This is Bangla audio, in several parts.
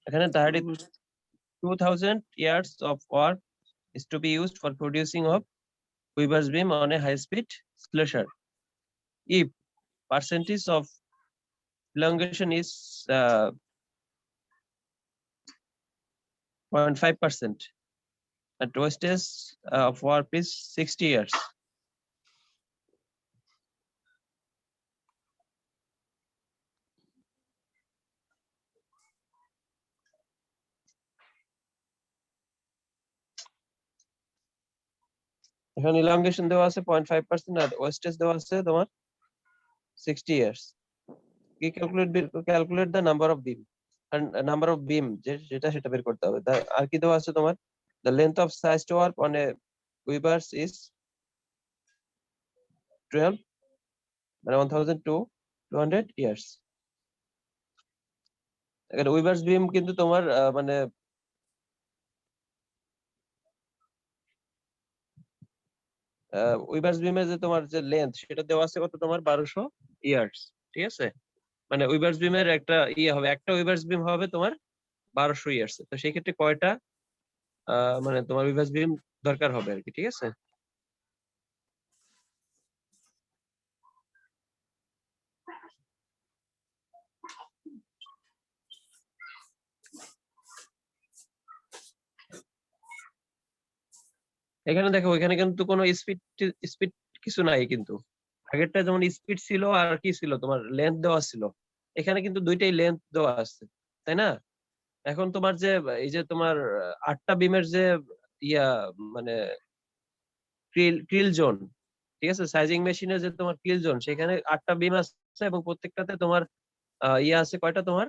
এখানে 2000 years of work is to be used for producing of Weber's beam on a high-speed slasher. If percentage of elongation is 0.5% and wastage of warp is 60 years. এখানে elongation দেওয়া আছে 0.5% আর wastage দেওয়া আছে তোমার 60 years. কি calculate the number of beam and number of beam সেটা বের করতে হবে। আর কি দেওয়া আছে তোমার the length of sized warp on a Weber's is 12 মানে 1200 years। এখানে Weber's beam কিন্তু তোমার মানে Weber's beam এর যে তোমার যে লেন্থ সেটা দেওয়া আছে কত তোমার 1200 ইয়ার্স, ঠিক আছে? মানে Weber's beam এর একটা হবে, একটা Weber's beam হবে তোমার 1200 ইয়ার্স। তো সেই ক্ষেত্রে কয়টা মানে তোমার Weber's beam দরকার হবে আর কি, ঠিক আছে? এখানে দেখো এখানে কিন্তু কোনো স্পিড কিছু নাই, কিন্তু আগেরটা যেমন স্পিড ছিল আর কি ছিল তোমার লেন্থ দেওয়া ছিল, এখানে কিন্তু দুইটাই লেন্থ দেওয়া আছে, তাই না? এখন তোমার যে এই যে তোমার 8টা বিমের যে ইয়া মানে ক্রিল জোন, ঠিক আছে, সাইজিং মেশিনে যে তোমার ক্রিল জোন, সেখানে 8টা বিম আছে এবং প্রত্যেকটাতে তোমার ইয়া আছে কয়টা তোমার,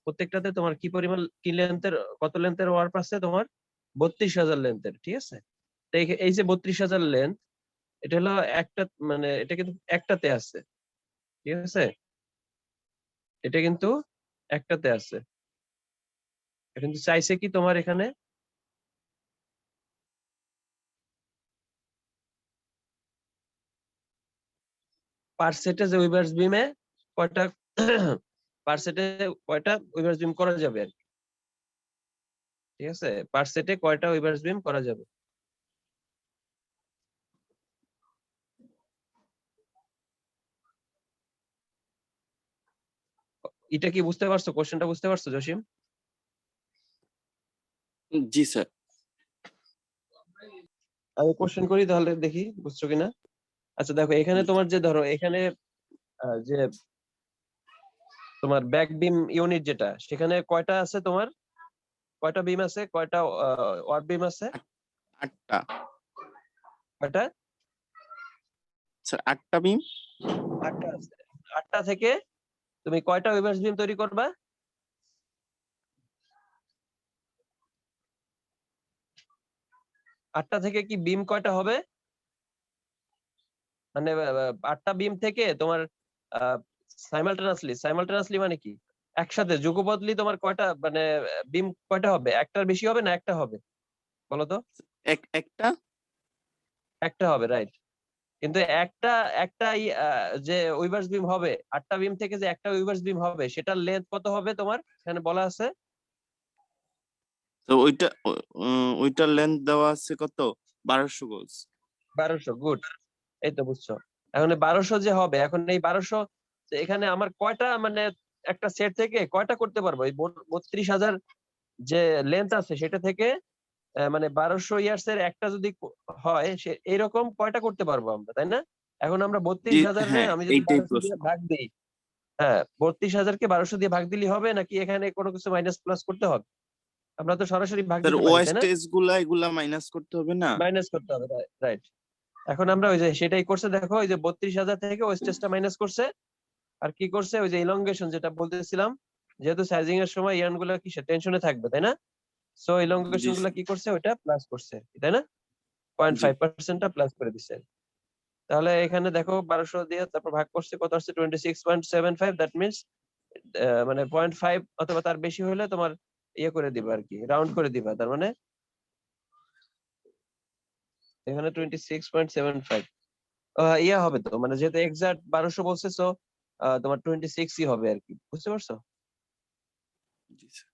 প্রত্যেকটাতে তোমার কি পরিমাণ কি লেন্থের কত লেন্থের ওয়ার্প আছে তোমার 32,000 লেন্থের, ঠিক আছে? তো এই যে 32,000 লেন্থ, এটা হলো একটা মানে এটা কিন্তু একটাতে আছে, ঠিক আছে? এটা কিন্তু একটাতে আছে, কিন্তু চাইছে কি তোমার এখানে পার সেটে যে উইভার্স বিমে কয়টা পার সেটে কয়টা উইভার্স বিম করা যাবে আর কি, ঠিক আছে? পার সেটে কয়টা উইভার্স বিম করা যাবে। এটা কি বুঝতে পারছো? কোশ্চেনটা বুঝতে পারছো জসিম? জি স্যার। আমি কোশ্চেন করি তাহলে দেখি বুঝছো কিনা। আচ্ছা দেখো এখানে তোমার যে ধরো এখানে যে তোমার ব্যাক বিম ইউনিট যেটা, সেখানে কয়টা আছে তোমার, কয়টা বিম আছে, কয়টা ওয়ার্প বিম আছে? 8টা। কয়টা স্যার 8টা বিম। 8টা আছে। 8টা থেকে তুমি কয়টা উইভার্স বিম তৈরি করবা? 8টা থেকে কি বিম কয়টা হবে? মানে 8টা বিম থেকে তোমার সাইমালটেনাসলি মানে কি একসাথে যুগপৎলি তোমার কয়টা মানে বিম কয়টা হবে? একটার বেশি হবে না একটা হবে বলো তো? একটা একটা হবে, রাইট। কিন্তু একটা একটা যে উইভার্স বিম হবে, 8টা বিম থেকে যে একটা উইভার্স বিম হবে, সেটার লেন্থ কত হবে তোমার এখানে বলা আছে? তো ওইটার লেন্থ দেওয়া আছে কত? 1200 গজ। 1200, গুড, এই তো বুঝছো। এখন 1200 যে হবে, এখন এই 1200 এখানে আমার কয়টা মানে একটা সেট থেকে কয়টা করতে পারবো? এই 32,000 যে লেন্থ আছে সেটা থেকে মানে 1200 ইয়ার্স এর একটা যদি হয়, সে এরকম কয়টা করতে পারবো আমরা, তাই না? এখন আমরা 32,000 হ্যাঁ, আমি যদি এইটাই 1200 দিয়ে প্রশ্ন। ভাগ দিই, হ্যাঁ 32,000 কে 1200 দিয়ে ভাগ দিলে হবে নাকি এখানে কোনো কিছু মাইনাস প্লাস করতে হবে? আমরা তো সরাসরি ভাগ স্যার দিতে পারি, তাই না? ওয়েস্টেজ এগুলা মাইনাস করতে হবে না? মাইনাস করতে হবে, রাইট। এখন আমরা ওই যে সেটাই করছে, দেখো ওই যে 32,000 থেকে ওয়েস্টেজটা মাইনাস করছে, আর কি করছে ওই যে ইলংগেশন যেটা বলতেছিলাম, যেহেতু সাইজিং এর সময় ইয়ার্ন গুলা কি টেনশনে থাকবে, তাই না? সো জি ইলংগেশন গুলা কি করছে ওইটা প্লাস করছে, তাই না? জি 0.5%টা প্লাস করে দিচ্ছে। তাহলে এখানে দেখো 1200 দিয়ে তারপর ভাগ করছে কত আসছে 26.75, দ্যাট মিন্স মানে 0.5 অথবা তার বেশি হলে তোমার ইয়ে করে দিবা আর কি, রাউন্ড করে দিবা, তার মানে এখানে 26.75 ইয়া হবে তো, মানে যেহেতু এক্সাক্ট 1200 বলছে, সো তোমার 26ই হবে আর কি, বুঝতে পারছো? জি স্যার।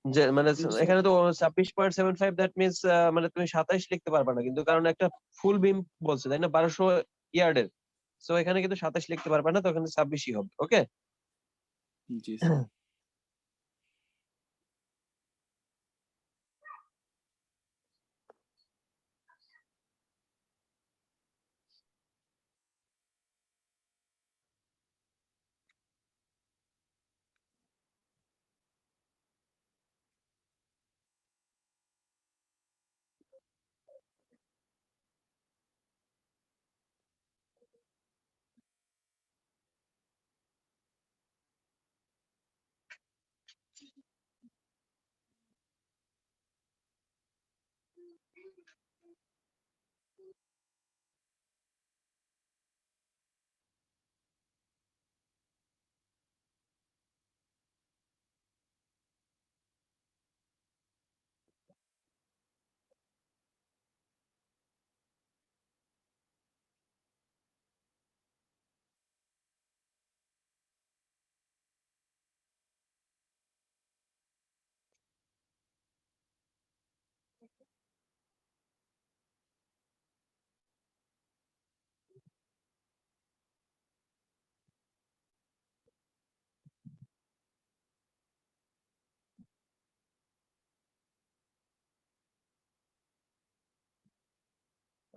যে মানে জি, স্যার। এখানে তো 26.75 দ্যাট মিনস মানে তুমি 27 লিখতে পারবা না কিন্তু কারণ একটা ফুল বিম বলছে তাই না 1200 ইয়ার্ডের। সো এখানে কিন্তু 27 লিখতে পারবা না তো এখানে 26ই হবে। ওকে? জি স্যার।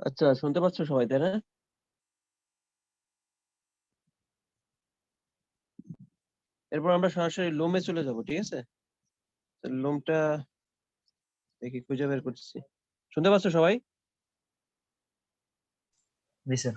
আচ্ছা শুনতে পাচ্ছ সবাই তাই না? এরপর আমরা সরাসরি লোমে চলে যাব, ঠিক আছে? তো লোমটা দেখি খুঁজে বের করতেছি। শুনতে পাচ্ছ সবাই? জি স্যার।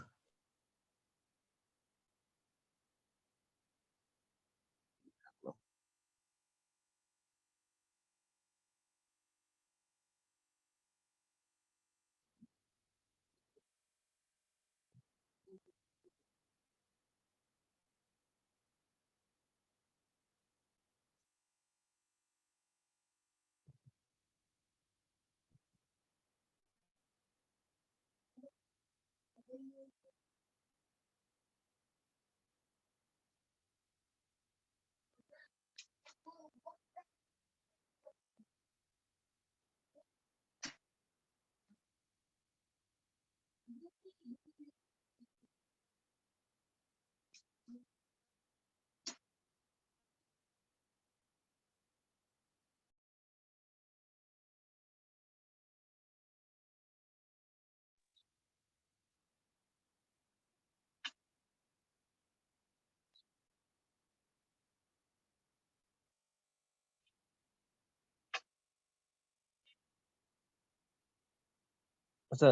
আচ্ছা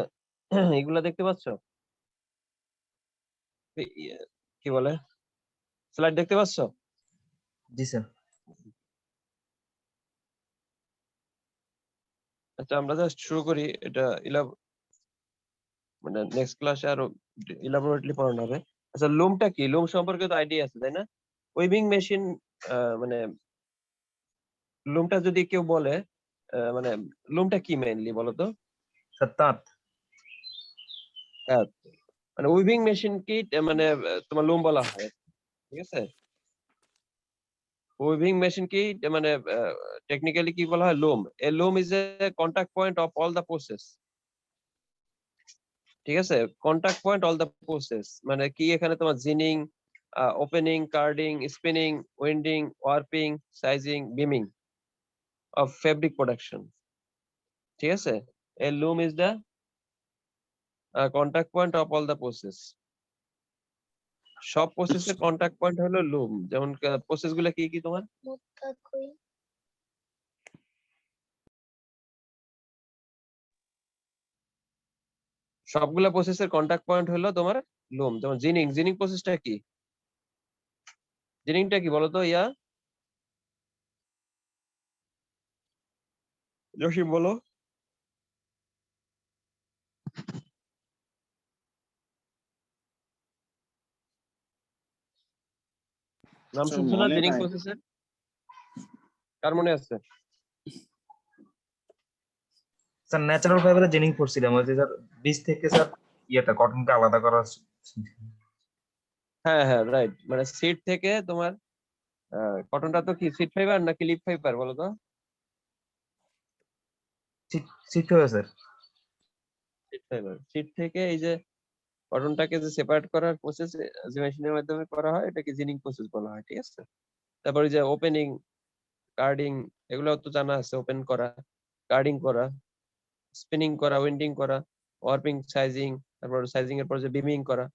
এগুলা দেখতে পাচ্ছ? কি বলে স্লাইড দেখতে পাচ্ছ? জি স্যার। আচ্ছা আমরা জাস্ট শুরু করি, এটা মানে নেক্সট ক্লাসে আরো ইলাবোরেটলি পড়ানো হবে। আচ্ছা লুমটা কি? লুম সম্পর্কে তো আইডিয়া আছে তাই না? উইভিং মেশিন মানে লুমটা যদি কেউ বলে মানে লুমটা কি মেইনলি বলো তো? স্যার তাঁত। হ্যাঁ, মানে উইভিং মেশিন কি মানে তোমার লুম বলা হয়, ঠিক আছে? উইভিং মেশিন কি মানে টেকনিক্যালি কি বলা হয়? Loom. A loom is a contact point of all the process, ঠিক আছে? Contact point all the process মানে কি এখানে তোমার ginning, opening, carding, spinning, winding, warping, sizing, beaming of fabric production, ঠিক আছে? A loom is the contact point of all the process. সব প্রসেসের কন্টাক্ট পয়েন্ট হলো লুম। যেমন প্রসেস গুলো কি কি তোমার? সবগুলা প্রসেসের কন্টাক্ট পয়েন্ট হলো তোমার লুম। যেমন জিনিং, জিনিং প্রসেসটা কি? জিনিংটা কি বলতো ইয়া জসিম বলো। নাম স্যার শুনছো না মনে জিনিং নাই। প্রসেসের? কার মনে আছে? স্যার ন্যাচারাল ফাইবারে জেনিং পড়ছিলাম ওই যে স্যার বীজ থেকে স্যার ইয়েটা কটনটা আলাদা করা। হ্যাঁ হ্যাঁ রাইট, মানে সিড থেকে তোমার কটনটা তো কি সিট ফাইবার নাকি লিপ ফাইবার বলো তো? সিট হবে স্যার। Seat fibre. সিট থেকে এই যে কটনটাকে যে সেপারেট করার প্রসেস যে মেশিনের মাধ্যমে করা হয় এটাকে জিনিং প্রসেস বলা হয়, ঠিক আছে? তারপরে যে ওপেনিং, কার্ডিং, এগুলো তো জানা আছে, ওপেন করা, কার্ডিং করা, স্পিনিং করা, উইন্ডিং করা, ওয়ার্পিং, সাইজিং, তারপর সাইজিং এর পর যে বিমিং করা।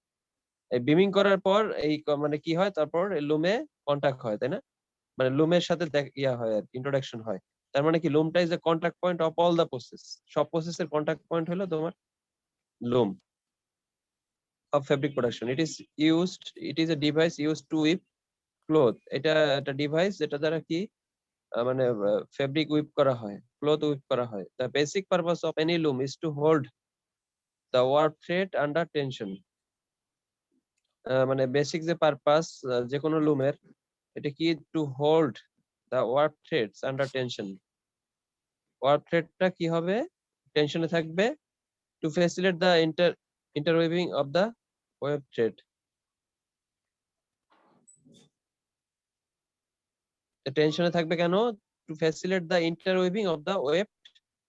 এই বিমিং করার পর এই মানে কি হয়, তারপর লুমে কন্টাক্ট হয়, তাই না? মানে লুমের সাথে ইয়া হয় আর ইন্ট্রোডাকশন হয়। তার মানে কি লুমটা is the contact point of all the process. সব প্রসেসের কন্টাক্ট পয়েন্ট হলো তোমার loom of fabric production. It is a device used to weave cloth. এটা একটা ডিভাইস যেটা দ্বারা কি মানে ফেব্রিক উইপ করা হয়, ক্লথ উইপ করা হয়। The basic purpose of any loom is to hold the work thread under tension. মানে বেসিক যে পারপাস যে কোনো লুমের, এটা কি to hold the work threads under tension. Work থ্রেডটা কি হবে, টেনশনে থাকবে। To facilitate the interweaving of the web thread. টেনশনে থাকবে কেন? To facilitate the interweaving of the web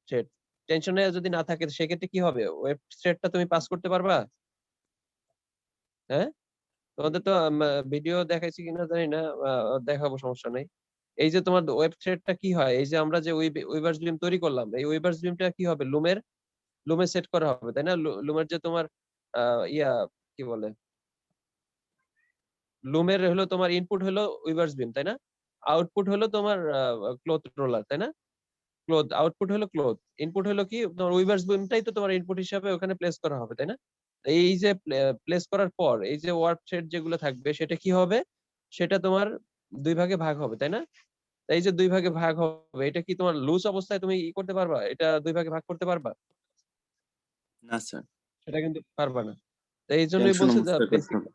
thread. টেনশনে যদি না থাকে সেক্ষেত্রে কি হবে, ওয়েব থ্রেডটা তুমি পাস করতে পারবা? হ্যাঁ, তোমাদের তো ভিডিও দেখাইছি কিনা জানি না, দেখাবো, সমস্যা নেই। এই যে তোমার ওয়েব থ্রেডটা কি হয়, এই যে আমরা যে উইভার্স বিম তৈরি করলাম, এই উইভার্স বিমটা কি হবে, লুমে সেট করা হবে, তাই না? লুমের যে তোমার ইয়া কি বলে, লুমের হলো তোমার ইনপুট হলো উইভার্স বিম, তাই না? আউটপুট হলো তোমার ক্লথ রোলার, তাই না? ক্লথ আউটপুট হলো ক্লথ, ইনপুট হলো কি তোমার উইভার্স বিমটাই তো তোমার ইনপুট হিসাবে ওখানে প্লেস করা হবে, তাই না? এই যে প্লেস করার পর এই যে ওয়ার্ক থ্রেড যেগুলো থাকবে সেটা কি হবে, সেটা তোমার দুই ভাগে ভাগ হবে, তাই না? এই যে দুই ভাগে ভাগ হবে, এটা কি তোমার লুজ অবস্থায় তুমি ই করতে পারবা, এটা দুই ভাগে ভাগ করতে পারবা? না স্যার, সেটা কিন্তু পারবা না। তো এই জন্যই টেনশন বলছে যে অবস্থায় করতে বেসিক, হবে।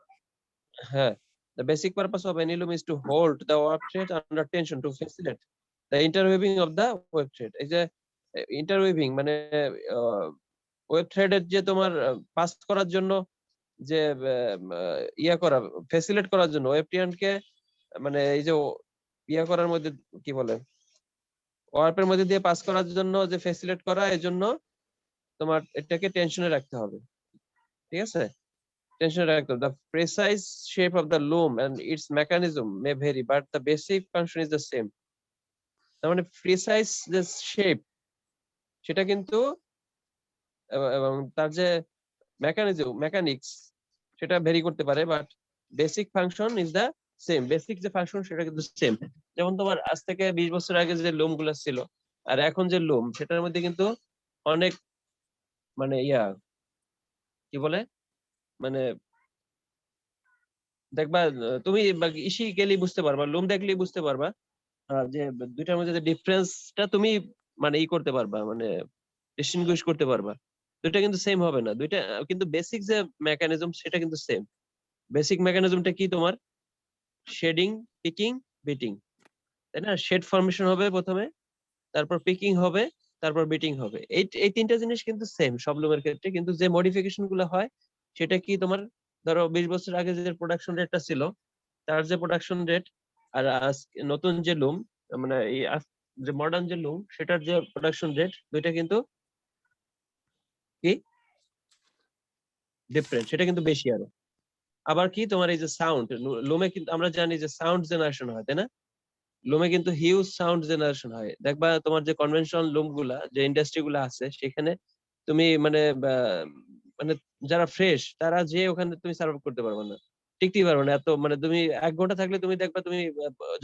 হ্যাঁ, the basic purpose of any loom is to hold the work thread under tension to facilitate the interweaving of the web thread. এই যে interweaving মানে ওয়েব থ্রেডের যে তোমার পাস করার জন্য যে ইয়া করা, ফ্যাসিলিটেট করার জন্য ওয়েব কে মানে এই যে ইয়া করার মধ্যে কি বলে, ওয়ার্পের মধ্যে দিয়ে পাস করার জন্য যে ফ্যাসিলিটেট করা, এই জন্য তোমার এটাকে টেনশনে রাখতে হবে, ঠিক আছে? Tension reactor. The precise shape of the loom and its mechanism may vary, but the basic function is the same. তার মানে precise যে shape সেটা কিন্তু এবং তার যে মেকানিক্স সেটা ভেরি করতে পারে, but basic function is the same. Basic যে ফাংশন সেটা কিন্তু সেম। যেমন তোমার আজ থেকে 20 বছর আগে যে লোম গুলো ছিল আর এখন যে লোম, সেটার মধ্যে কিন্তু অনেক মানে ইয়া কি বলে, মানে দেখবা তুমি ইসি গেলেই বুঝতে পারবা, লোম দেখলেই বুঝতে পারবা যে দুইটার মধ্যে যে ডিফারেন্সটা তুমি মানে ই করতে পারবা, মানে ডিস্টিংগুইশ করতে পারবা। দুইটা কিন্তু সেম হবে না, দুইটা কিন্তু বেসিক যে মেকানিজম সেটা কিন্তু সেম। বেসিক মেকানিজমটা কি তোমার, শেডিং, পিকিং, বিটিং, তাই না? শেড ফর্মেশন হবে প্রথমে, তারপর পিকিং হবে, তারপর বিটিং হবে। এই তিনটা জিনিস কিন্তু সেম সব লুমের ক্ষেত্রে, কিন্তু যে মডিফিকেশন গুলো হয় সেটা কি তোমার, ধরো 20 বছর আগে যে প্রোডাকশন রেটটা ছিল, তার যে প্রোডাকশন রেট আর নতুন যে লুম মানে এই যে মডার্ন যে লুম সেটার যে প্রোডাকশন রেট, দুইটা কিন্তু কি ডিফারেন্ট, সেটা কিন্তু বেশি আরো। আবার কি তোমার এই যে সাউন্ড, লুমে কিন্তু আমরা জানি যে সাউন্ড জেনারেশন হয়, তাই না? লুমে কিন্তু হিউজ সাউন্ড জেনারেশন হয়। দেখবা তোমার যে কনভেনশনাল লুম গুলা, যে ইন্ডাস্ট্রি গুলা আছে সেখানে তুমি মানে মানে যারা ফ্রেশ তারা যে ওখানে তুমি সার্ভ করতে পারবে না, টিকতেই পারবে না। এত মানে তুমি 1 ঘন্টা থাকলে তুমি দেখবা তুমি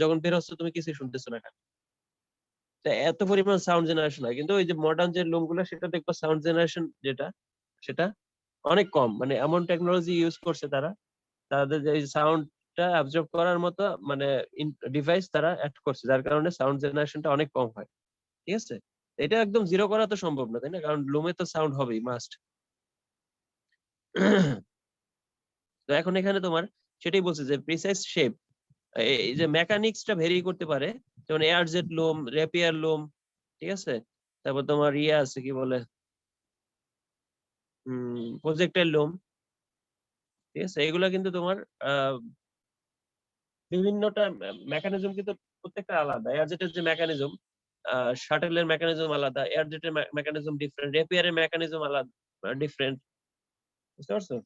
যখন বের হচ্ছ তুমি কিছু শুনতেছো না। তা এত পরিমাণ সাউন্ড জেনারেশন হয়, কিন্তু ওই যে মডার্ন যে লুম গুলা সেটা দেখবা সাউন্ড জেনারেশন যেটা সেটা অনেক কম। মানে এমন টেকনোলজি ইউজ করছে তারা, তাদের যে সাউন্ডটা অ্যাবজর্ব করার মতো মানে ডিভাইস তারা অ্যাড করছে, যার কারণে সাউন্ড জেনারেশনটা অনেক কম হয়, ঠিক আছে? এটা একদম জিরো করা তো সম্ভব না, তাই না? কারণ লুমে তো সাউন্ড হবেই, মাস্ট। তো এখন এখানে তোমার সেটাই বলছে যে প্রিসাইজ শেপ, এই যে মেকানিক্সটা ভেরি করতে পারে। যেমন এয়ার জেট লোম, রেপিয়ার লোম, ঠিক আছে? তারপর তোমার ইয়ে আছে কি বলে, প্রজেক্টাইল লোম, ঠিক আছে? এগুলা কিন্তু তোমার বিভিন্নটা মেকানিজম কিন্তু প্রত্যেকটা আলাদা। এয়ারজেটের যে মেকানিজম, শাটলের মেকানিজম আলাদা, এয়ারজেটের মেকানিজম ডিফারেন্ট, রেপিয়ারের মেকানিজম আলাদা, ডিফারেন্ট। বুঝতে পারছো?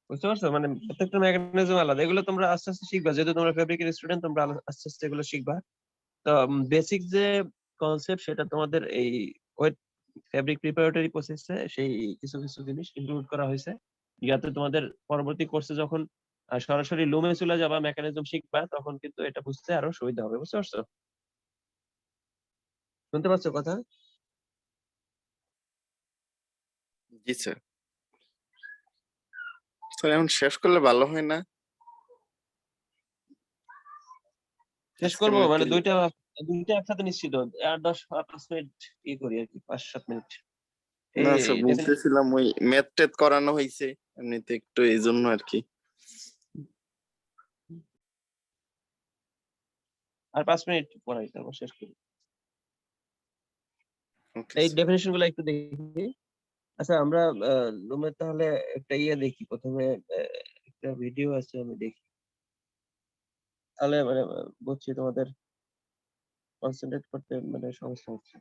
বুঝতে পারছো? মানে প্রত্যেকটা মেকানিজম আলাদা। এগুলো তোমরা আস্তে আস্তে শিখবা, যেহেতু তোমরা ফেব্রিকের স্টুডেন্ট, তোমরা আস্তে আস্তে এগুলো শিখবা। তো বেসিক যে কনসেপ্ট, সেটা তোমাদের এই ওয়েট ফেব্রিক প্রিপারেটরি প্রসেসে সেই কিছু কিছু জিনিস ইনক্লুড করা হয়েছে, যাতে তোমাদের পরবর্তী কোর্সে যখন সরাসরি লুমে চলে যাবা, মেকানিজম শিখবা, তখন কিন্তু এটা বুঝতে আরো সুবিধা হবে। বুঝতে পারছো? শুনতে পাচ্ছ কথা? জি স্যার। স্যার এখন শেষ করলে ভালো হয় না? শেষ আজকের করবো মানে মধ্যে। দুইটা দুইটা একসাথে নিশ্চিত। আর 10-5 মিনিট ই করি আর কি, 5-7 মিনিট। এই না স্যার, বলতেছিলাম ওই ম্যাথ ট্যাথ করানো হয়েছে এমনিতে একটু, এই জন্য আর কি। আর 5 মিনিট পড়াই, তারপর শেষ করি। ওকে এই স্যার। ডেফিনেশন গুলো একটু দেখি। আচ্ছা, আমরা রুমে তাহলে একটা ইয়ে দেখি প্রথমে। একটা ভিডিও আছে, আমি দেখি, তাহলে মানে বুঝছি তোমাদের কনসেন্ট্রেট করতে মানে সমস্যা হচ্ছে।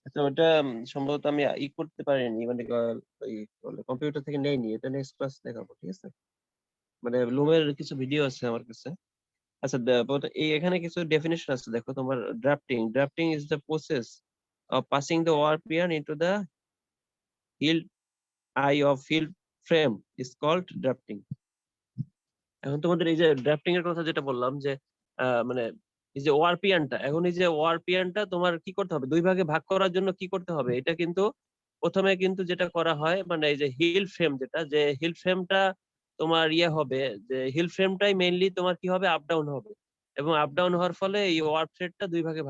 আচ্ছা, ওটা সম্ভবত আমি ই করতে পারিনি, মানে কম্পিউটার থেকে নেইনি। এটা নেক্সট ক্লাস দেখাবো, ঠিক আছে? মানে লুমের কিছু ভিডিও আছে আমার কাছে। আচ্ছা, এই এখানে কিছু ডেফিনেশন আছে, দেখো তোমার। Drafting drafting is the process of passing the work yarn into the heald eye of heald frame is called drafting. এখন তোমাদের এই যে ড্রাফটিং এর কথা যেটা বললাম, যে মানে এই যে ওয়ারপিয়ানটা, এখন এই যে ওয়ারপিয়ানটা তোমার কি করতে হবে, দুই ভাগে ভাগ করার জন্য কি করতে হবে, এটা কিন্তু প্রথমে কিন্তু যেটা করা হয়, মানে এই যে হিল ফ্রেম, যেটা যে হিল ফ্রেমটা তোমার ইয়ে হবে, যে হিল ফ্রেমটাই মেইনলি তোমার কি হবে, আপ ডাউন হবে। এবং আপ ডাউন হওয়ার ফলে এই ওয়ার থ্রেডটা দুই ভাগে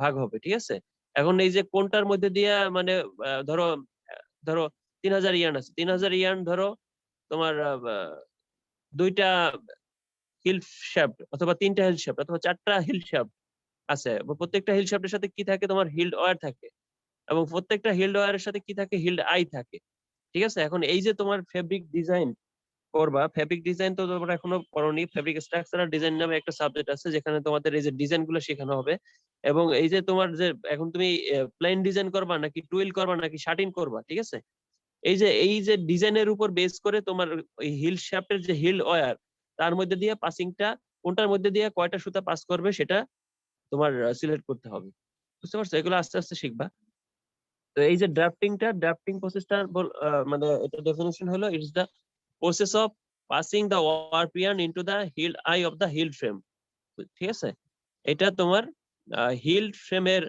ভাগ হবে, ঠিক আছে? এখন এই যে কোনটার মধ্যে দিয়ে মানে ধরো ধরো 3000 ইয়ার্ন আছে, 3000 ইয়ার্ন ধরো তোমার দুইটা হিল শ্যাফট, অথবা তিনটা হিল শ্যাফট, অথবা চারটা হিল শ্যাফট আছে। প্রত্যেকটা হিল শ্যাফটের সাথে কি থাকে, তোমার হিল্ড ওয়্যার থাকে। এবং প্রত্যেকটা হিল্ড ওয়্যারের সাথে কি থাকে, হিল্ড আই থাকে। ঠিক আছে? এখন এই যে তোমার ফেব্রিক ডিজাইন করবা, ফেব্রিক ডিজাইন তো তোমরা এখনো পড়োনি। ফেব্রিক স্ট্রাকচারাল ডিজাইন নামে একটা সাবজেক্ট আছে, যেখানে তোমাদের এই যে ডিজাইন গুলো শেখানো হবে। এবং এই যে তোমার যে এখন তুমি প্লেন ডিজাইন করবা নাকি টুইল করবা নাকি শাটিন করবা, ঠিক আছে? এই যে ডিজাইনের উপর বেস করে তোমার ওই হিল শ্যাফটের যে হিল ওয়্যার, তার মধ্যে দিয়ে পাসিংটা কোনটার মধ্যে দিয়ে কয়টা সুতা পাস করবে সেটা তোমার সিলেক্ট করতে হবে। বুঝতে পারছো? এগুলো আস্তে আস্তে শিখবা। তো এই যে ড্রাফটিং প্রসেসটা মানে এটা ডেফিনিশন হলো, it's the process of passing the warp yarn into the heald eye of the healed frame. ঠিক আছে, এটা তোমার হিল্ড ফ্রেমের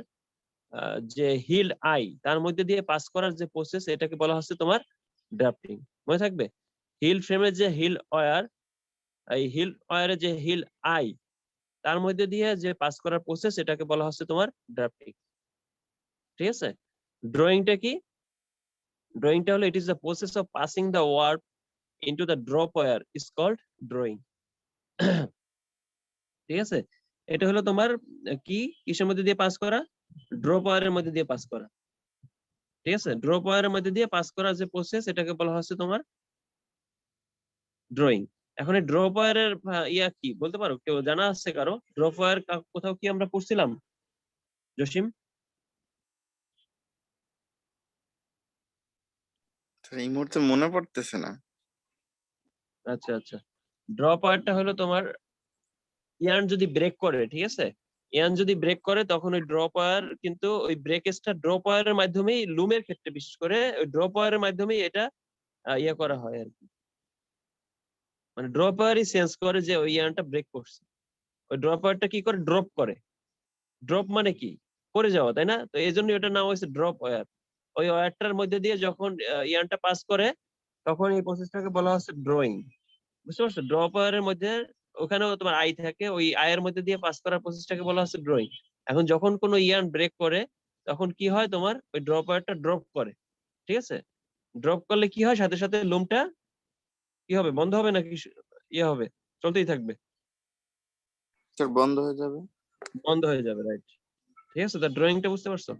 যে হিল্ড আই তার মধ্যে দিয়ে পাস করার যে প্রসেস, এটাকে বলা হচ্ছে তোমার ড্রাফটিং। মনে থাকবে, হিল্ড ফ্রেমের যে হিল্ড ওয়্যার, এই হিল্ড ওয়্যারের যে হিল্ড আই তার মধ্যে দিয়ে যে পাস করার প্রসেস, এটাকে বলা হচ্ছে তোমার ড্রাফটিং। ঠিক আছে, ড্রয়িংটা কি? ড্রয়িংটা হলো it is the process of passing the warp into the drop wire is called drawing. ঠিক আছে, এটা হলো তোমার কি কিসের মধ্যে দিয়ে পাস করা? ড্রপ ওয়্যারের মধ্যে দিয়ে পাস করা। ঠিক আছে, ড্রপ ওয়্যারের মধ্যে দিয়ে পাস করার যে প্রসেস, এটাকে বলা হচ্ছে তোমার ড্রয়িং। এখন এই ড্রপ ওয়্যারের ইয়া কি বলতে পারো? কেউ জানা আছে কারো? ড্রপ ওয়্যার কোথাও কি আমরা পড়ছিলাম জসিম? এই মুহূর্তে মনে পড়তেছে না। আচ্ছা আচ্ছা, ড্রপ ওয়্যারটা হলো তোমার ইয়ার্ন যদি ব্রেক করে, ঠিক আছে, ইয়ার্ন যদি ব্রেক করে তখন ওই ড্রপ ওয়্যার কিন্তু ওই ব্রেকেজটা ড্রপ ওয়্যারের মাধ্যমেই, লুমের ক্ষেত্রে বিশেষ করে ওই ড্রপ ওয়্যারের মাধ্যমেই এটা ইয়া করা হয় আর কি। মানে ড্রপ ওয়্যারই সেন্স করে যে ওই ইয়ার্নটা ব্রেক করছে। ওই ড্রপ ওয়্যারটা কি করে? ড্রপ করে। ড্রপ মানে কি? পড়ে যাওয়া, তাই না? তো এই জন্য এটার নাম হয়েছে ড্রপ ওয়্যার। ওই ওয়্যারটার মধ্যে দিয়ে যখন ইয়ার্নটা পাস করে তখন এই প্রসেসটাকে বলা হচ্ছে ড্রয়িং। বুঝতে পারছো? ড্রপ ওয়্যারের মধ্যে ওখানেও তোমার আই থাকে, ওই আয়ের মধ্যে দিয়ে পাস করার প্রসেসটাকে বলা হচ্ছে ড্রয়িং। এখন যখন কোনো ইয়ার্ন ব্রেক করে তখন কি হয়? তোমার ওই ড্রপ ওয়্যারটা ড্রপ করে। ঠিক আছে, ড্রপ করলে কি হয়? সাথে সাথে লুমটা কি হবে? বন্ধ হবে নাকি ইয়ে হবে? চলতেই থাকবে? স্যার বন্ধ হয়ে যাবে। বন্ধ হয়ে যাবে, রাইট। ঠিক আছে, তার ড্রয়িংটা বুঝতে পারছো?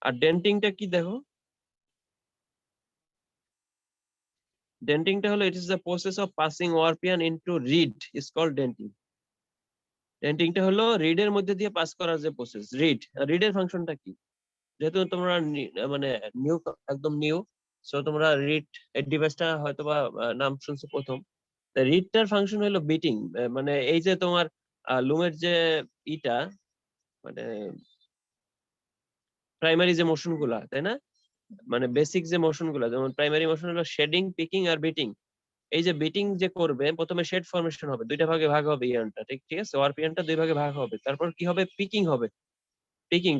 আর ডেন্টিংটা কি দেখো? ডেন্টিংটা হলো it is the process of passing warp yarn into reed is called denting. ডেন্টিংটা হলো রিডের মধ্যে দিয়ে পাস করার যে প্রসেস। রিডের ফাংশনটা কি? যেহেতু তোমরা মানে নিউ, একদম নিউ, সো তোমরা রিড এই ডিভাইসটা হয়তো বা নাম শুনছো প্রথম। রিডটার ফাংশন হলো বিটিং। মানে এই যে তোমার লুমের যে ইটা, মানে প্রাইমারি যে মোশন গুলা, তাই না? মানে বেসিক যে মোশন গুলা, যেমন প্রাইমারি মোশন হলো শেডিং, পিকিং আর বিটিং। এই যে বিটিং যে করবে, প্রথমে শেড ফরমেশন হবে, দুইটা ভাগে ভাগ হবে ইয়ার্নটা। ঠিক ঠিক আছে, ওয়ার্প ইয়ার্নটা দুই ভাগে ভাগ হবে। তারপর কি হবে? পিকিং হবে।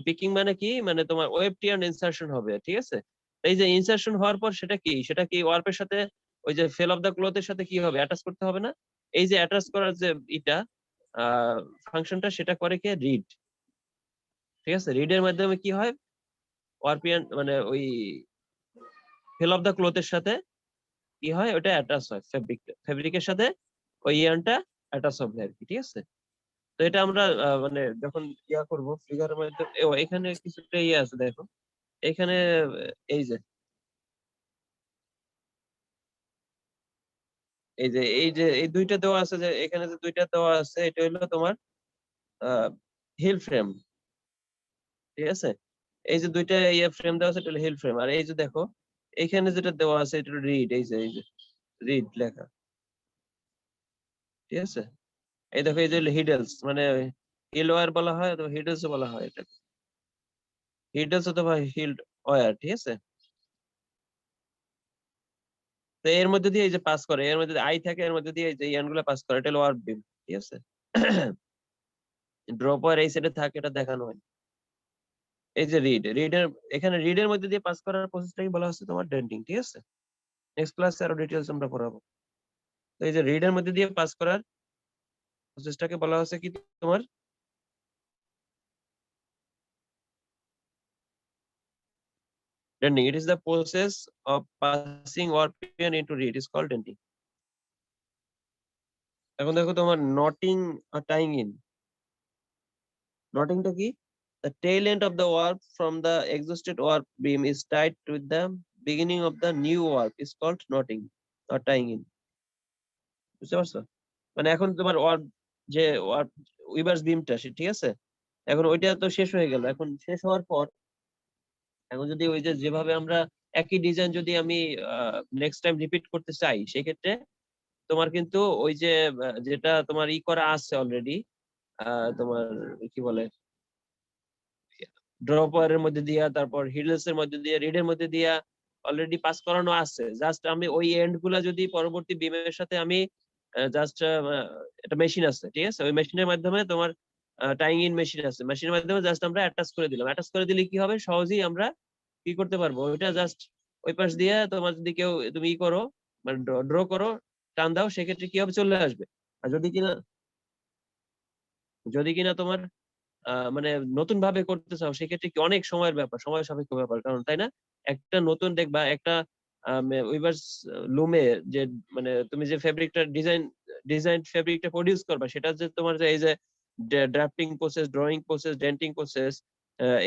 পিকিং মানে কি? মানে তোমার ওয়েব টিয়ার্ন ইনসারশন হবে। ঠিক আছে, এই যে ইনসারশন হওয়ার পর সেটা কি ওয়ার্পের সাথে, ওই যে ফেল অফ দা ক্লথের সাথে কি হবে? অ্যাটাচ করতে হবে না? এই যে অ্যাটাচ করার যে ইটা ফাংশনটা, সেটা করে কে? রিড। ঠিক আছে, রিডের মাধ্যমে কি হয়? ওয়ার্পিয়ান মানে ওই ফেল অফ দা ক্লথের সাথে কি হয়? ওটা অ্যাটাচ হয়, ফেব্রিকের সাথে ওই ইয়ার্নটা অ্যাটাচ হবে আর কি। ঠিক আছে, তো এটা আমরা মানে যখন ইয়া করবো ফিগারের মধ্যে, এখানে কিছুটা ইয়ে আছে দেখো। এখানে এই যে এই দুইটা দেওয়া আছে, যে এখানে যে দুইটা দেওয়া আছে, এটা হলো তোমার হিল ফ্রেম। ঠিক আছে, এই যে দুইটা ইয়ে ফ্রেম দেওয়া আছে, এটা হলো হিল ফ্রেম। আর এই যে দেখো এখানে যেটা দেওয়া আছে, এটা হলো রিড। এই যে রিড লেখা। ঠিক আছে, এই দেখো, এই যে হিডেলস, মানে হিল ওয়্যার বলা হয় অথবা হিডেলস বলা হয়। এটা হিডেলস অথবা হিল্ড ওয়্যার। ঠিক আছে, তো এর মধ্যে দিয়ে এই যে পাস করে, এর মধ্যে আই থাকে, এর মধ্যে দিয়ে এই যে ইয়ান গুলো পাস করে, এটা হলো ওয়ার্প বিম। ঠিক আছে, ড্রপ ওয়্যার এই সাইডে থাকে, এটা দেখানো হয়। এই যে এখানে রিডের মধ্যে দিয়ে পাস করার প্রসেসটাকে বলা হচ্ছে তোমার ডেন্টিং। ঠিক আছে, নেক্সট ক্লাসে আরো ডিটেইলস আমরা পড়াবো। তো এই যে রিডের মধ্যে দিয়ে পাস করার প্রসেসটাকে বলা হচ্ছে কি তোমার denting. It is the process of passing warp yarn into reed is called denting. এখন দেখো তোমার নটিং আর টাইং ইন। নটিংটা কি? The tail end of the warp from the exhausted warp beam is tied with the beginning of the new warp is called knotting or tying in. বুঝতে পারছো? মানে এখন তোমার ওয়ার্প, যে ওয়ার্প উইভার্স বিমটা, ঠিক আছে, এখন ওইটা তো শেষ হয়ে গেল। এখন শেষ হওয়ার পর এখন যদি ওই যে যেভাবে আমরা একই ডিজাইন যদি আমি নেক্সট টাইম রিপিট করতে চাই, সেক্ষেত্রে তোমার কিন্তু ওই যে যেটা তোমার করা আছে অলরেডি, তোমার কি বলে, ড্রপার এর মধ্যে দিয়া, তারপর হিডলস এর মধ্যে দিয়া, রিড এর মধ্যে দিয়া অলরেডি পাস করানো আছে। জাস্ট আমি ওই এন্ড গুলা যদি পরবর্তী বিমের সাথে আমি জাস্ট একটা মেশিন আছে, ঠিক আছে, ওই মেশিনের মাধ্যমে তোমার টাইং ইন মেশিন আছে, মেশিনের মাধ্যমে জাস্ট আমরা অ্যাটাচ করে দিলাম। অ্যাটাচ করে দিলে কি হবে, সহজেই আমরা কি করতে পারবো, ওইটা জাস্ট ওই পাশ দিয়ে তোমার যদি কেউ তুমি করো, মানে ড্র করো, টান দাও, সেক্ষেত্রে কি হবে, চলে আসবে। আর যদি কিনা তোমার মানে নতুন ভাবে করতে চাও, সেক্ষেত্রে কি অনেক সময়ের ব্যাপার, সময় সাপেক্ষ ব্যাপার, কারণ তাই না, একটা নতুন দেখবা একটা উইভার্স লুমে যে মানে তুমি যে ফেব্রিকটা ডিজাইন ফেব্রিকটা প্রডিউস করবা, সেটা যে তোমার যে এই যে drafting process, drawing process, denting process,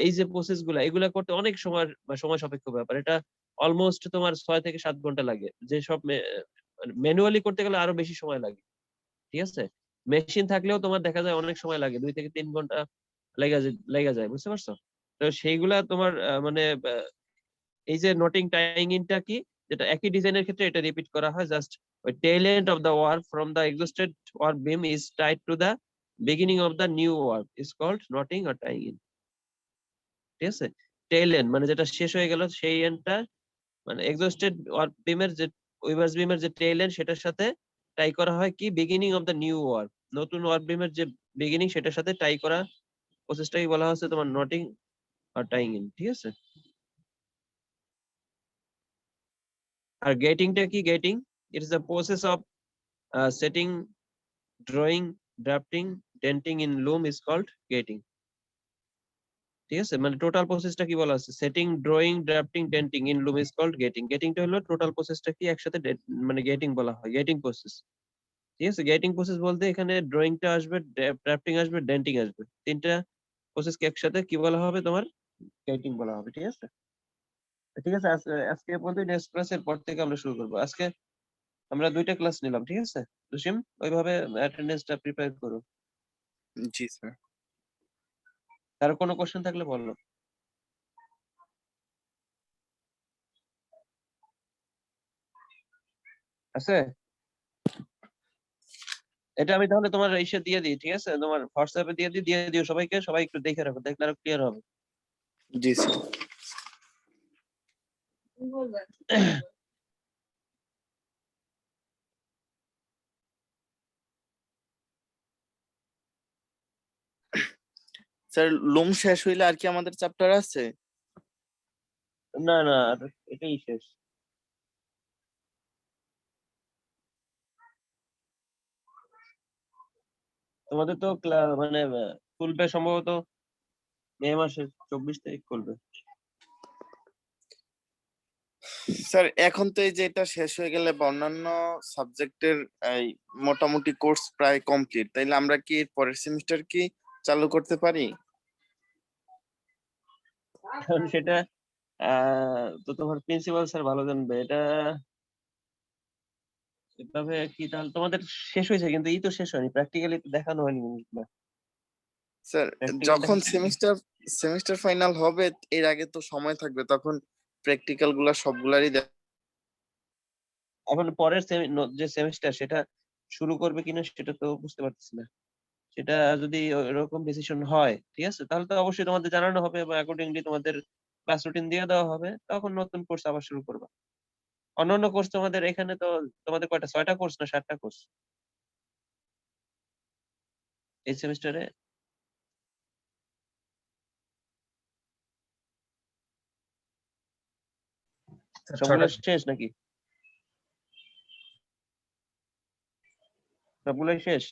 এই যে প্রসেস গুলা, এগুলা করতে অনেক সময় বা সময় সাপেক্ষ ব্যাপার। এটা অলমোস্ট তোমার 6 থেকে 7 ঘন্টা লাগে, যে সব ম্যানুয়ালি করতে গেলে আরো বেশি সময় লাগে, ঠিক আছে। মেশিন থাকলেও তোমার দেখা যায় অনেক সময় লাগে, 2 থেকে 3 ঘন্টা লেগে যায়, বুঝতে পারছো? তো সেইগুলা তোমার মানে এই যে নোটিং টাইং ইনটা কি, যেটা একই ডিজাইনের ক্ষেত্রে এটা রিপিট করা হয়, জাস্ট ওই tail end of the work from the exhausted work beam is tied to the beginning of the new work is called knotting or tying in, ঠিক আছে। টেল এন্ড মানে যেটা শেষ হয়ে গেল, সেই এন্ডটা মানে এক্সস্টেড ওয়ার্ক বিমের যে উইভার্স বিমের যে টেল এন্ড, সেটার সাথে টাই করা হয় কি, beginning of the new work, নতুন ওয়ার্ক বিমের যে বিগিনিং, সেটার সাথে টাই করা প্রসেসটাকে বলা হচ্ছে তোমার নটিং আর টাইং ইন, ঠিক আছে। আর গেটিংটা কি, gaiting it is the process of setting, drawing, drafting, denting in loom is called gaiting, ঠিক আছে। মানে টোটাল প্রসেসটা কি বলা আছে, setting, drawing, drafting, denting in loom is called gaiting. গেটিংটা হলো টোটাল প্রসেসটা কি একসাথে মানে গেটিং বলা হয়, গেটিং প্রসেস, ঠিক আছে। গেটিং প্রসেস বলতে এখানে ড্রয়িংটা আসবে, ড্রাফটিং আসবে, ডেন্টিং আসবে, তিনটা প্রসেসকে একসাথে কি বলা হবে, তোমার গেটিং বলা হবে, ঠিক আছে। ঠিক আছে, আজকে পর্যন্ত, নেক্সট ক্লাসের পর থেকে আমরা শুরু করবো। আজকে আমরা 2টা ক্লাস নিলাম, ঠিক আছে। জসিম, ওইভাবে অ্যাটেন্ডেন্সটা প্রিপেয়ার করো। জি স্যার। কারো কোনো কোশ্চেন থাকলে বলো। আছে? এটা আমি তাহলে তোমার ইসে দিয়ে দিই, ঠিক আছে, তোমার হোয়াটসঅ্যাপে দিয়ে দিও সবাইকে, সবাই একটু দেখে রাখো, দেখলে আরো ক্লিয়ার হবে। জি স্যার। স্যার লুম শেষ হইলে আর কি আমাদের চ্যাপ্টার আছে? না না, আর এটাই শেষ। তোমাদের তো মানে খুলবে সম্ভবত মে মাসের 24 তারিখ খুলবে। স্যার এখন তো এই যে এটা শেষ হয়ে গেলে বা অন্যান্য সাবজেক্টের এই মোটামুটি কোর্স প্রায় কমপ্লিট, তাইলে আমরা কি এর পরের সেমিস্টার কি চালু করতে পারি? এখন সেটা তো তোমার প্রিন্সিপাল স্যার ভালো জানবে এটা। এভাবে কি, তাহলে তোমাদের শেষ হয়েছে কিন্তু তো শেষ হয়নি, প্র্যাকটিক্যালি তো দেখানো হয়নি জিনিসগুলো। স্যার প্র্যাকটিক্যাল যখন দেখানো সেমিস্টার ফাইনাল হবে এর আগে তো সময় থাকবে, তখন প্র্যাকটিক্যাল গুলা সবগুলারই এখন পরের যে সেমিস্টার, সেটা শুরু করবে কিনা সেটা তো বুঝতে পারতেছি না। সেটা যদি এরকম ডিসিশন হয়, ঠিক আছে, তাহলে তো অবশ্যই তোমাদের জানানো হবে এবং অ্যাকর্ডিংলি তোমাদের ক্লাস রুটিন দিয়ে দেওয়া হবে, তখন নতুন কোর্স আবার শুরু করবা। অন্যান্য কোর্স তোমাদের এখানে তো, তোমাদের কয়টা, 6টা কোর্স না 7টা কোর্স এই সেমিস্টারে? স্যার সবগুলো 6টা। শেষ নাকি? সবগুলোই শেষ?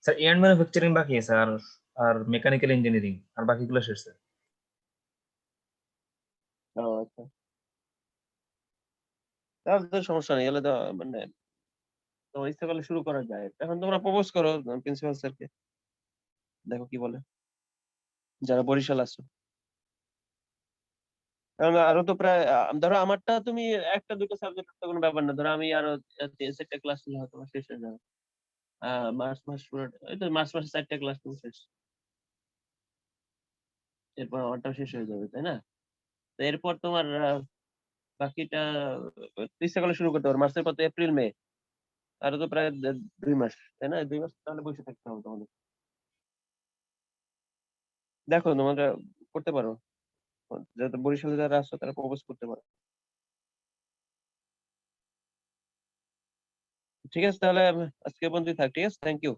স্যার এন্ড ম্যানুফ্যাকচারিং বাকি আছে, আর আর মেকানিক্যাল ইঞ্জিনিয়ারিং, আর বাকিগুলো শেষ স্যার। ও আচ্ছা, তাহলে তো সমস্যা নেই, এগুলো তো মানে তোমার ইচ্ছা করলে শুরু করা যায়। এখন তোমরা প্রপোজ করো প্রিন্সিপাল স্যারকে, দেখো কি বলে, যারা বরিশাল আছো। কারণ আরো তো প্রায় ধরো আমারটা তুমি একটা দুটো সাবজেক্ট তো কোনো ব্যাপার না, ধরো আমি আরো 3-4টা ক্লাস নিলে হয়তো আমার শেষ হয়ে যাবে। মার্চ মাস পুরো, এই তো মার্চ মাসে 4টা ক্লাস তো শেষ, এরপর আমারটাও শেষ হয়ে যাবে, তাই না? তো এরপর তোমার বাকিটা ইচ্ছা করলে শুরু করতে পারো, মার্চের পর তো এপ্রিল মে, আরো তো প্রায় 2 মাস, তাই না? 2 মাস তাহলে বসে থাকতে হবে তোমাদের। দেখো তোমরা করতে পারো, যাতে বরিশালে যারা আসছো তারা প্রপোজ করতে পারো। ঠিক আছে, তাহলে আজকে পর্যন্ত থাক। ঠিক আছে, থ্যাংক ইউ।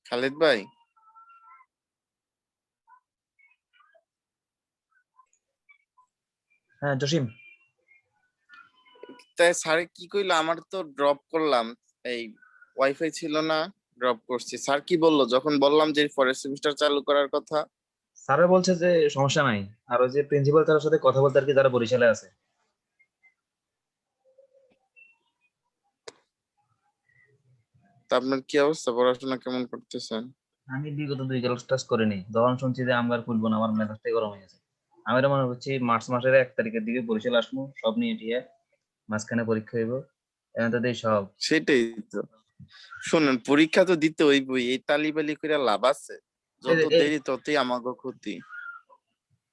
খালিদ ভাই, হ্যাঁ জসিম, তাই স্যার কি কইলো? আমার তো ড্রপ করলাম, এই ওয়াইফাই ছিল না, ড্রপ করছি। স্যার কি বললো যখন বললাম যে পরের সেমিস্টার চালু করার কথা? স্যারে বলছে যে সমস্যা নাই, আর ওই যে প্রিন্সিপাল তার সাথে কথা বলতে আর কি, যারা বরিশালে আছে। তা আপনার কি অবস্থা, পড়াশোনা কেমন করতেছেন? আমি বিগত 2 ক্লাস করিনি, যখন শুনছি যে আমরা খুলবো না আমার মেজাজটাই গরম হয়ে গেছে। আমি তো মনে হচ্ছে মার্চ মাসের 1 তারিখের দিকে বরিশাল আসবো সব নিয়ে টিয়ে, মাঝখানে পরীক্ষা হইব, এখন তো দেই সব। সেটাই তো। শোনেন, পরীক্ষা তো দিতে হইবই, এই তালিবালি করে লাভ আছে? যত দেরি ততই আমাগো ক্ষতি।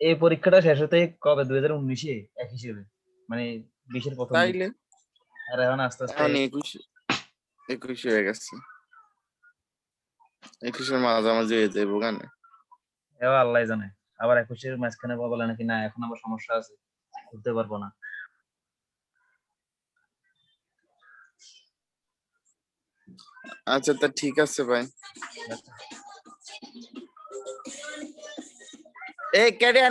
এই পরীক্ষাটা শেষ হতে কবে, 2019-এ এক হিসেবে, মানে 20-এর প্রথম দিক। তাইলে আর এখন আস্তে আস্তে এখন 21 হয়ে গেছে, 21-এর মাঝামাঝি হয়ে যাইব গানে। এবার আল্লাহ জানে, আবার 21-এর মাঝখানে বলে নাকি না এখন আবার সমস্যা আছে, করতে পারবো না। আচ্ছা, তা ঠিক আছে ভাই। এই ক্যারিয়ার